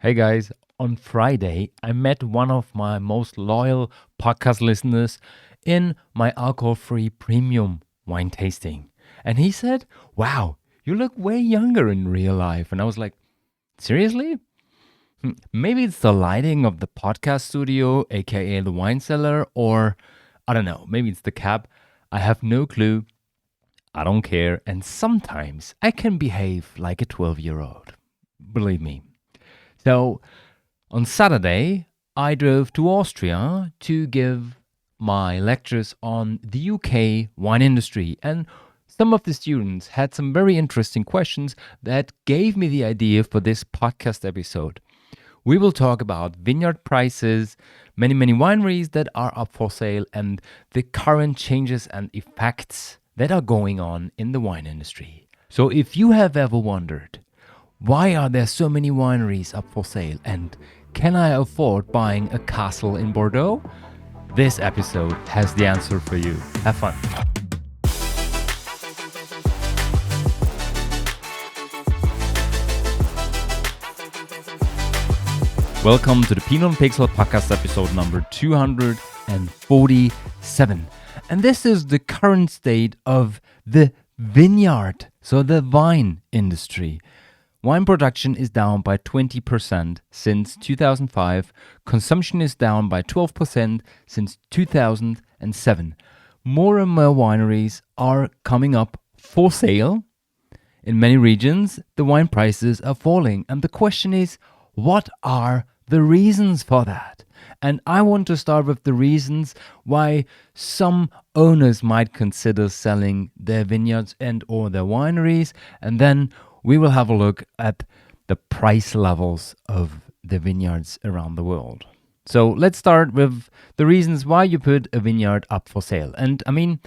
Hey guys, on Friday, I met one of my most loyal podcast listeners in my alcohol free premium wine tasting. And he said, "Wow, you look way younger in real life." And I was like, "Seriously?" Maybe it's the lighting of the podcast studio, aka the wine cellar, or I don't know, maybe it's the cab. I have no clue. I don't care. And sometimes I can behave like a 12-year-old. Believe me. So on Saturday, I drove to Austria to give my lectures on the UK wine industry. And some of the students had some very interesting questions that gave me the idea for this podcast episode. We will talk about vineyard prices, many wineries that are up for sale, and the current changes and effects that are going on in the wine industry. So if you have ever wondered, why are there so many wineries up for sale, and can I afford buying a castle in Bordeaux? This episode has the answer for you. Have fun. Welcome to the Pinot and Pixel podcast episode number 247. And this is the current state of the vineyard, so the wine industry. Wine production is down by 20% since 2005. Consumption is down by 12% since 2007. More and more wineries are coming up for sale. In many regions, the wine prices are falling. And the question is, what are the reasons for that? And I want to start with the reasons why some owners might consider selling their vineyards and or their wineries, and then we will have a look at the price levels of the vineyards around the world. So let's start with the reasons why you put a vineyard up for sale. And I mean,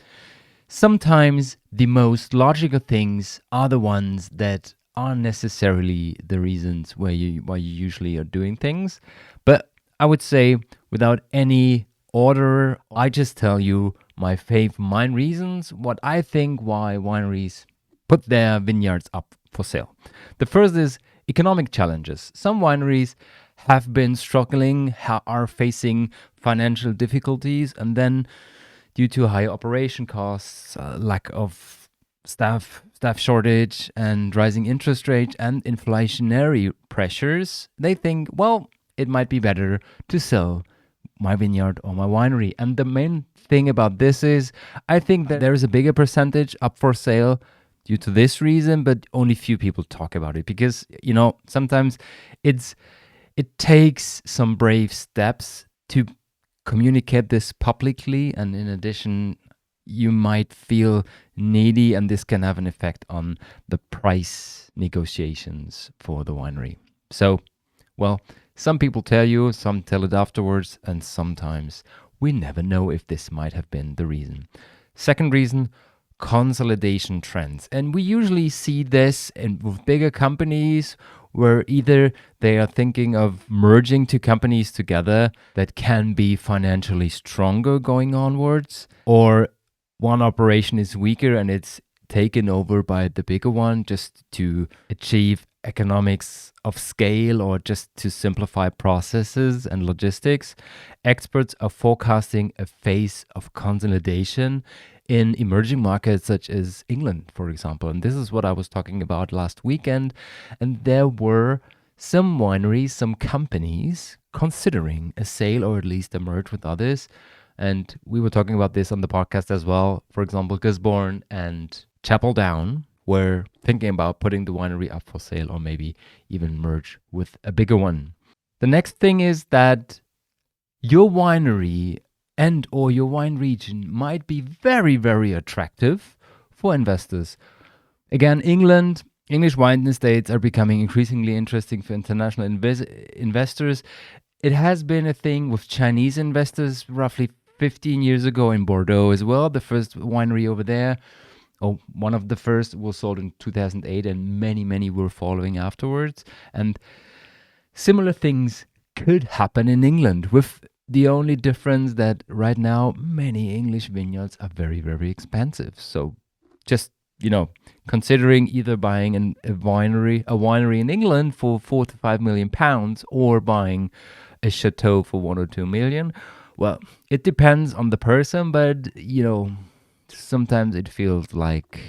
sometimes the most logical things are the ones that aren't necessarily the reasons why you usually are doing things. But I would say without any order, I just tell you my main reasons, what I think why wineries put their vineyards up for sale. The first is economic challenges. Some wineries have been struggling, are facing financial difficulties, and then due to high operation costs, lack of staff shortage, and rising interest rates and inflationary pressures, they think, well, it might be better to sell my vineyard or my winery. And the main thing about this is, I think that there is a bigger percentage up for sale due to this reason, but only few people talk about it because, sometimes it takes some brave steps to communicate this publicly. And in addition, you might feel needy, and this can have an effect on the price negotiations for the winery. So, well, some people tell you, some tell it afterwards, and sometimes we never know if this might have been the reason. Second reason, consolidation trends. And we usually see this with bigger companies where either they are thinking of merging two companies together that can be financially stronger going onwards, or one operation is weaker and it's taken over by the bigger one just to achieve economics of scale or just to simplify processes and logistics. Experts are forecasting a phase of consolidation in emerging markets such as England, for example. And this is what I was talking about last weekend. And there were some wineries, some companies considering a sale or at least a merge with others. And we were talking about this on the podcast as well. For example, Gisborne and Chapel Down were thinking about putting the winery up for sale or maybe even merge with a bigger one. The next thing is that your winery and or your wine region might be very attractive for investors. Again, English wine estates are becoming increasingly interesting for international investors. It has been a thing with Chinese investors roughly 15 years ago in Bordeaux as well. The first winery over there, one of the first, was sold in 2008, and many were following afterwards. And similar things could happen in England, with the only difference that right now many English vineyards are very expensive. So just considering either buying a winery in England for 4 to 5 million pounds or buying a chateau for 1 or 2 million. Well, it depends on the person, but sometimes it feels like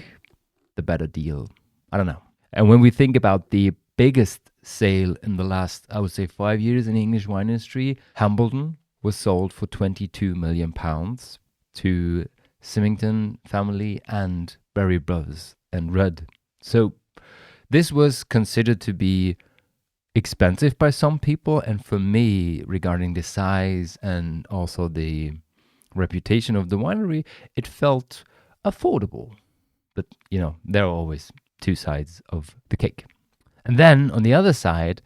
the better deal. I don't know. And when we think about the biggest sale in the last, I would say, 5 years in the English wine industry, Hambledon was sold for 22 million pounds to Symington family and Berry Brothers and Rudd. So this was considered to be expensive by some people, and for me, regarding the size and also the reputation of the winery, it felt affordable. But there are always two sides of the cake. And then on the other side,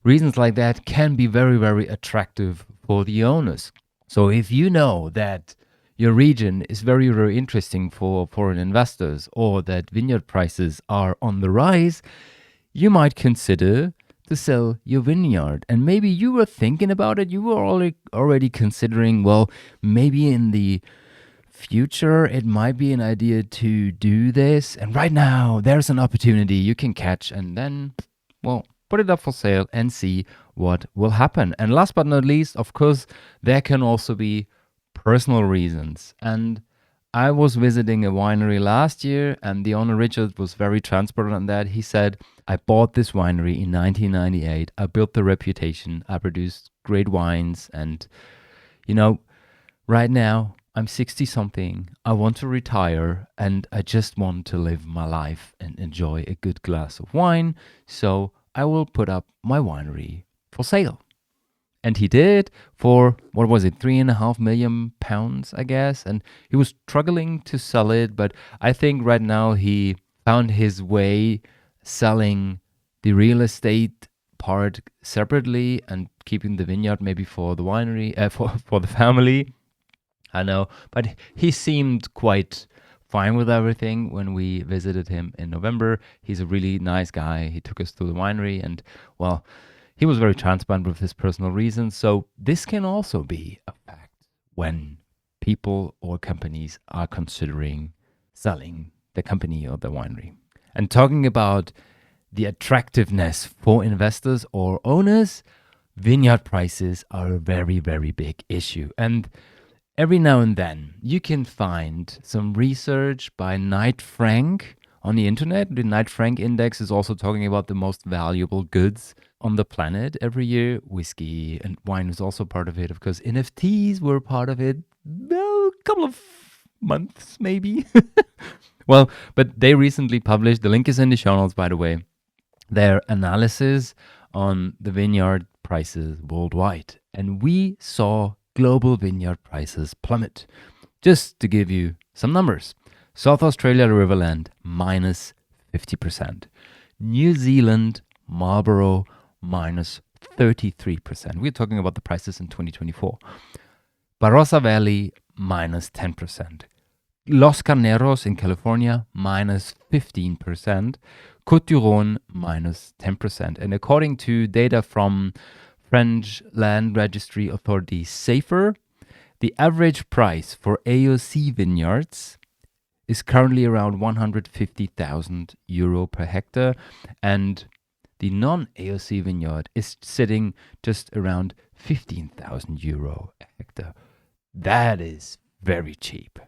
reasons like that can be very, very attractive for the owners. So if you know that your region is very, very interesting for foreign investors, or that vineyard prices are on the rise, you might consider to sell your vineyard. And maybe you were thinking about it, you were already considering, well, maybe in the future it might be an idea to do this. And right now there's an opportunity you can catch, and then, well, put it up for sale and see what will happen. And last but not least, of course, there can also be personal reasons. And I was visiting a winery last year, and the owner, Richard, was very transparent on that. He said, I bought this winery in 1998. I built the reputation. I produced great wines. And, right now I'm 60 something. I want to retire, and I just want to live my life and enjoy a good glass of wine. So I will put up my winery for sale. And he did for, what was it, 3.5 million pounds, I guess. And he was struggling to sell it, but I think right now he found his way selling the real estate part separately and keeping the vineyard maybe for the winery, for the family. I know, but he seemed quite fine with everything when we visited him in November. He's a really nice guy. He took us to the winery, and, well, he was very transparent with his personal reasons. So this can also be a fact when people or companies are considering selling the company or the winery. And talking about the attractiveness for investors or owners, vineyard prices are a very, very big issue. And every now and then you can find some research by Knight Frank on the internet. The Knight Frank index is also talking about the most valuable goods on the planet every year. Whiskey and wine is also part of it. Of course, NFTs were part of it a couple of months maybe. Well, but they recently published, the link is in the show notes, by the way, their analysis on the vineyard prices worldwide. And we saw global vineyard prices plummet. Just to give you some numbers. South Australia Riverland, minus 50%. New Zealand Marlborough, minus 33%. We're talking about the prices in 2024. Barossa Valley, minus 10%. Los Carneros in California, minus 15%. Côte d'Iron, minus 10%. And according to data from French Land Registry Authority SAFER, the average price for AOC vineyards is currently around 150,000 euro per hectare, and the non-AOC vineyard is sitting just around 15,000 euro a hectare. That is very cheap.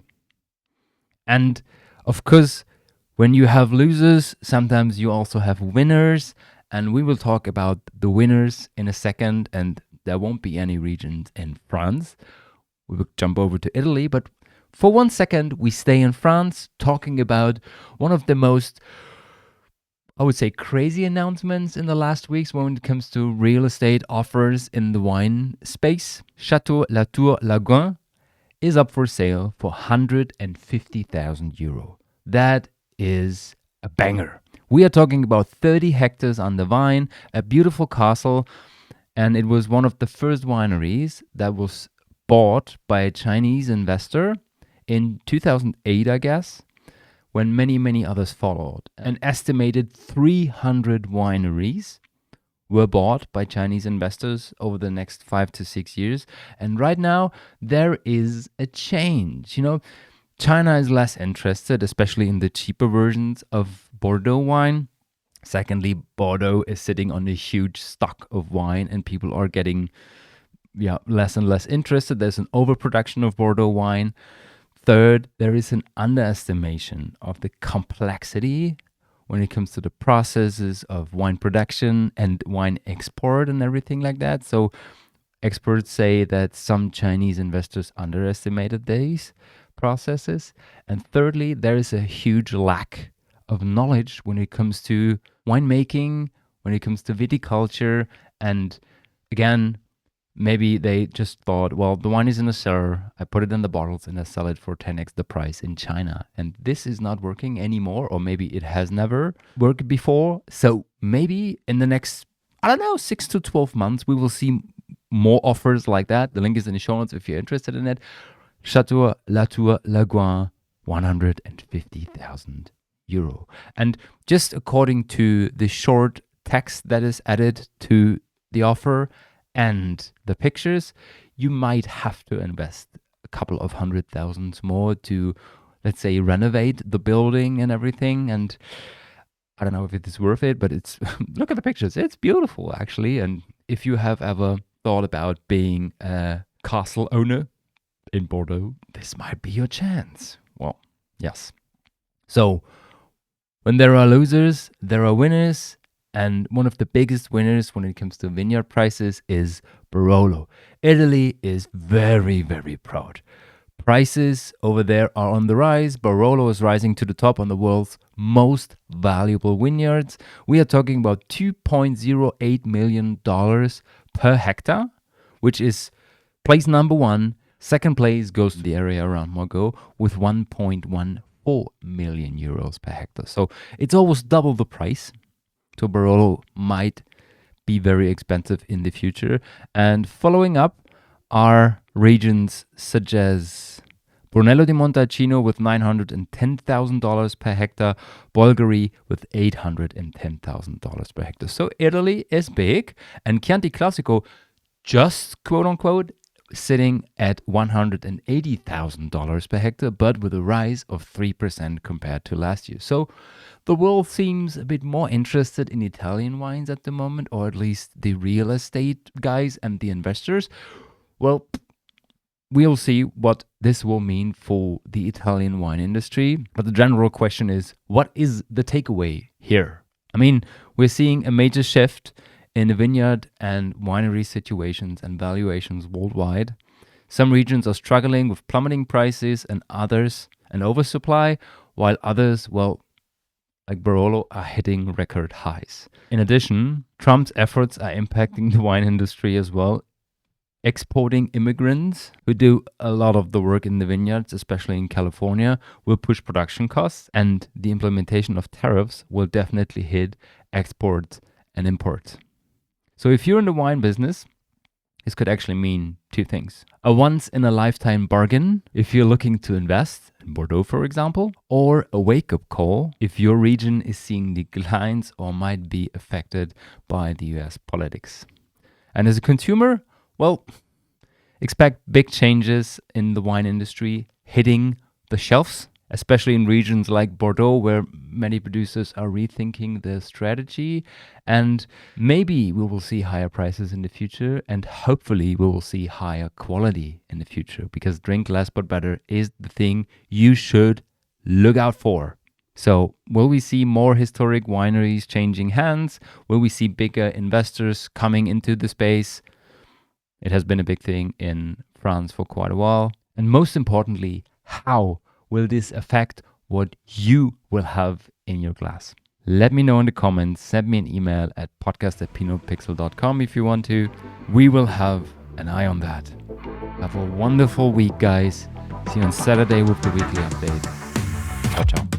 And of course, when you have losers, sometimes you also have winners, and we will talk about the winners in a second, and there won't be any regions in France. We will jump over to Italy, but for 1 second, we stay in France, talking about one of the most, I would say, crazy announcements in the last weeks when it comes to real estate offers in the wine space. Chateau Latour Laguin is up for sale for 150,000 euro. That is a banger. We are talking about 30 hectares on the vine, a beautiful castle, and it was one of the first wineries that was bought by a Chinese investor in 2008, I guess, when many, many others followed. An estimated 300 wineries were bought by Chinese investors over the next 5 to 6 years. And right now, there is a change. China is less interested, especially in the cheaper versions of Bordeaux wine. Secondly, Bordeaux is sitting on a huge stock of wine and people are getting less and less interested. There's an overproduction of Bordeaux wine. Third, there is an underestimation of the complexity when it comes to the processes of wine production and wine export and everything like that. So experts say that some Chinese investors underestimated these processes. And thirdly, there is a huge lack of knowledge when it comes to winemaking, when it comes to viticulture. And again, maybe they just thought, well, the wine is in a cellar, I put it in the bottles and I sell it for 10x the price in China. And this is not working anymore, or maybe it has never worked before. So maybe in the next, 6 to 12 months, we will see more offers like that. The link is in the show notes if you're interested in it. Chateau Latour Laguin, 150,000 euro. And just according to the short text that is added to the offer and the pictures, you might have to invest a couple of 100,000 more to, let's say, renovate the building and everything. And I don't know if it is worth it, but it's look at the pictures. It's beautiful, actually. And if you have ever thought about being a castle owner in Bordeaux, this might be your chance. Well, yes. So when there are losers, there are winners. And one of the biggest winners when it comes to vineyard prices is Barolo. Italy is very, very proud. Prices over there are on the rise. Barolo is rising to the top on the world's most valuable vineyards. We are talking about $2.08 million per hectare, which is place number one. Second place goes to the area around Bordeaux with 1.14 million euros per hectare. So it's almost double the price. So Barolo might be very expensive in the future. And following up are regions such as Brunello di Montalcino with $910,000 per hectare, Bolgheri with $810,000 per hectare. So Italy is big, and Chianti Classico just quote unquote sitting at $180,000 per hectare, but with a rise of 3% compared to last year. So the world seems a bit more interested in Italian wines at the moment, or at least the real estate guys and the investors. Well, we'll see what this will mean for the Italian wine industry. But the general question is, what is the takeaway here? I mean, we're seeing a major shift in the vineyard and winery situations and valuations worldwide. Some regions are struggling with plummeting prices and others an oversupply, while others, well, like Barolo, are hitting record highs. In addition, Trump's efforts are impacting the wine industry as well. Exporting immigrants who do a lot of the work in the vineyards, especially in California, will push production costs, and the implementation of tariffs will definitely hit exports and imports. So if you're in the wine business, this could actually mean two things. A once-in-a-lifetime bargain if you're looking to invest, in Bordeaux for example, or a wake-up call if your region is seeing declines or might be affected by the US politics. And as a consumer, well, expect big changes in the wine industry hitting the shelves, especially in regions like Bordeaux, where many producers are rethinking their strategy. And maybe we will see higher prices in the future, and hopefully we will see higher quality in the future, because drink less but better is the thing you should look out for. So will we see more historic wineries changing hands? Will we see bigger investors coming into the space? It has been a big thing in France for quite a while. And most importantly, how will this affect what you will have in your glass? Let me know in the comments. Send me an email at podcast@pinotpixel.com if you want to. We will have an eye on that. Have a wonderful week, guys. See you on Saturday with the weekly update. Ciao, ciao.